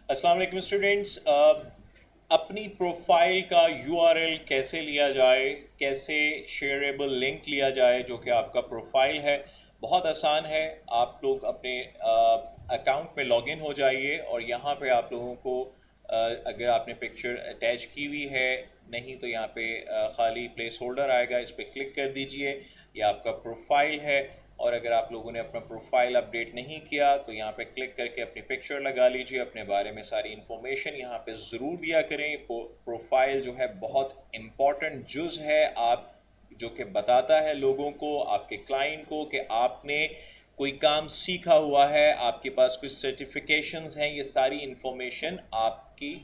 अस्सलाम वालेकुम स्टूडेंट्स। अपनी प्रोफाइल का यूआरएल कैसे लिया जाए, कैसे शेयरेबल लिंक लिया जाए जो कि आपका प्रोफाइल है। बहुत आसान है। आप लोग अपने अकाउंट में लॉगिन हो जाइए और यहाँ पे आप लोगों को अगर आपने पिक्चर अटैच की हुई है, नहीं तो यहाँ पे खाली प्लेस होल्डर आएगा, इस पर क्लिक कर दीजिए। ये आपका प्रोफाइल है। और अगर आप लोगों ने अपना प्रोफाइल अपडेट नहीं किया तो यहाँ पे क्लिक करके अपनी पिक्चर लगा लीजिए। अपने बारे में सारी इन्फॉर्मेशन यहाँ पे ज़रूर दिया करें। प्रोफाइल जो है बहुत इम्पॉर्टेंट जुज़ है, आप जो कि बताता है लोगों को, आपके क्लाइंट को, कि आपने कोई काम सीखा हुआ है, आपके पास कुछ सर्टिफिकेशंस हैं। ये सारी इन्फॉर्मेशन आपकी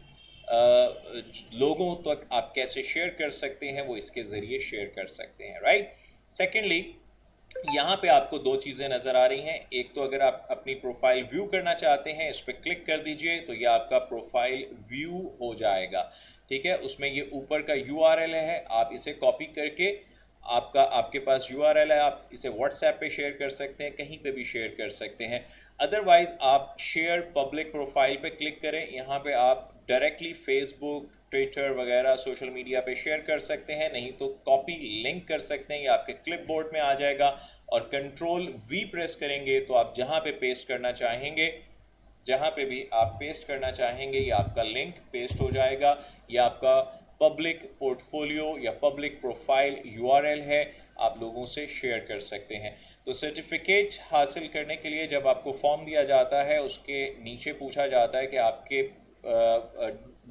लोगों तक आप कैसे शेयर कर सकते हैं, वो इसके ज़रिए शेयर कर सकते हैं, राइट। सेकेंडली, यहाँ पे आपको दो चीज़ें नज़र आ रही हैं। एक तो अगर आप अपनी प्रोफाइल व्यू करना चाहते हैं, इस पर क्लिक कर दीजिए तो ये आपका प्रोफाइल व्यू हो जाएगा। ठीक है, उसमें ये ऊपर का यूआरएल है, आप इसे कॉपी करके आपके पास यूआरएल है, आप इसे व्हाट्सएप पे शेयर कर सकते हैं, कहीं पे भी शेयर कर सकते हैं। अदरवाइज आप शेयर पब्लिक प्रोफाइल पे क्लिक करें। यहाँ पे आप डायरेक्टली फेसबुक, ट्विटर वगैरह सोशल मीडिया पे शेयर कर सकते हैं, नहीं तो कॉपी लिंक कर सकते हैं, ये आपके क्लिपबोर्ड में आ जाएगा। और कंट्रोल वी प्रेस करेंगे तो आप जहाँ पे पेस्ट करना चाहेंगे, जहाँ पे भी आप पेस्ट करना चाहेंगे, ये आपका लिंक पेस्ट हो जाएगा। ये आपका पब्लिक पोर्टफोलियो या पब्लिक प्रोफाइल यूआरएल है, आप लोगों से शेयर कर सकते हैं। तो सर्टिफिकेट हासिल करने के लिए जब आपको फॉर्म दिया जाता है, उसके नीचे पूछा जाता है कि आपके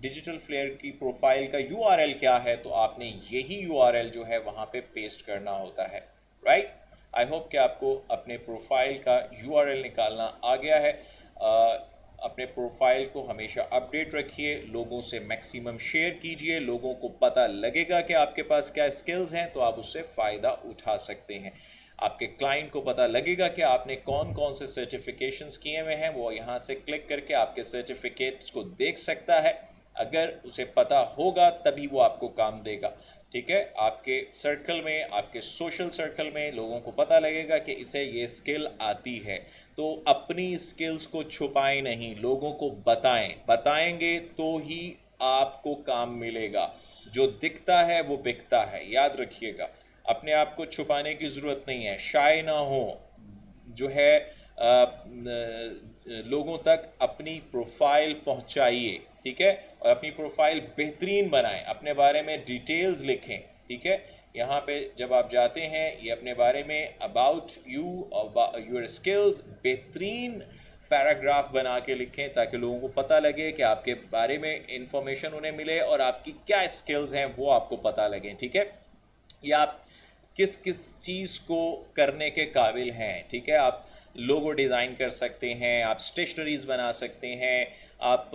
डिजिटल फ्लेयर की प्रोफाइल का यूआरएल क्या है, तो आपने यही यूआरएल जो है वहाँ पे पेस्ट करना होता है, राइट। आई होप कि आपको अपने प्रोफाइल का यूआरएल निकालना आ गया है। अपने प्रोफाइल को हमेशा अपडेट रखिए, लोगों से मैक्सिमम शेयर कीजिए। लोगों को पता लगेगा कि आपके पास क्या स्किल्स हैं, तो आप उससे फ़ायदा उठा सकते हैं। आपके क्लाइंट को पता लगेगा कि आपने कौन कौन से सर्टिफिकेशंस किए हुए हैं, वो यहाँ से क्लिक करके आपके सर्टिफिकेट्स को देख सकता है। अगर उसे पता होगा तभी वो आपको काम देगा। ठीक है, आपके सर्कल में, आपके सोशल सर्कल में लोगों को पता लगेगा कि इसे ये स्किल आती है। तो अपनी स्किल्स को छुपाएं नहीं, लोगों को बताएं। बताएंगे तो ही आपको काम मिलेगा। जो दिखता है वो बिकता है, याद रखिएगा। अपने आप को छुपाने की ज़रूरत नहीं है, शाय ना हो। जो है लोगों तक अपनी प्रोफाइल पहुंचाइए। ठीक है, और अपनी प्रोफाइल बेहतरीन बनाएं, अपने बारे में डिटेल्स लिखें। ठीक है, यहाँ पे जब आप जाते हैं, ये अपने बारे में अबाउट यू, योर स्किल्स, बेहतरीन पैराग्राफ बना के लिखें ताकि लोगों को पता लगे कि आपके बारे में इंफॉर्मेशन उन्हें मिले और आपकी क्या स्किल्स हैं वो आपको पता लगे। ठीक है, या आप किस किस चीज़ को करने के काबिल हैं। ठीक है, आप लोगो डिज़ाइन कर सकते हैं, आप स्टेशनरीज बना सकते हैं, आप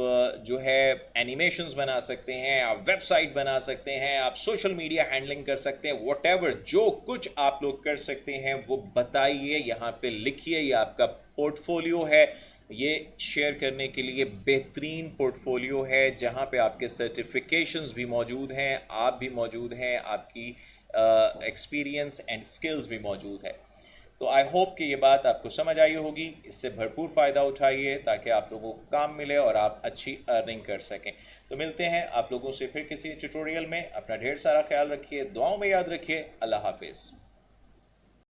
जो है एनिमेशंस बना सकते हैं, आप वेबसाइट बना सकते हैं, आप सोशल मीडिया हैंडलिंग कर सकते हैं। व्हाटएवर जो कुछ आप लोग कर सकते हैं वो बताइए, यहाँ पे लिखिए। ये आपका पोर्टफोलियो है, ये शेयर करने के लिए बेहतरीन पोर्टफोलियो है जहाँ पे आपके सर्टिफिकेशंस भी मौजूद हैं, आप भी मौजूद हैं, आपकी एक्सपीरियंस एंड स्किल्स भी मौजूद है। तो आई होप कि ये बात आपको समझ आई होगी। इससे भरपूर फ़ायदा उठाइए ताकि आप लोगों को काम मिले और आप अच्छी अर्निंग कर सकें। तो मिलते हैं आप लोगों से फिर किसी ट्यूटोरियल में। अपना ढेर सारा ख्याल रखिए, दुआओं में याद रखिए। अल्लाह हाफिज़।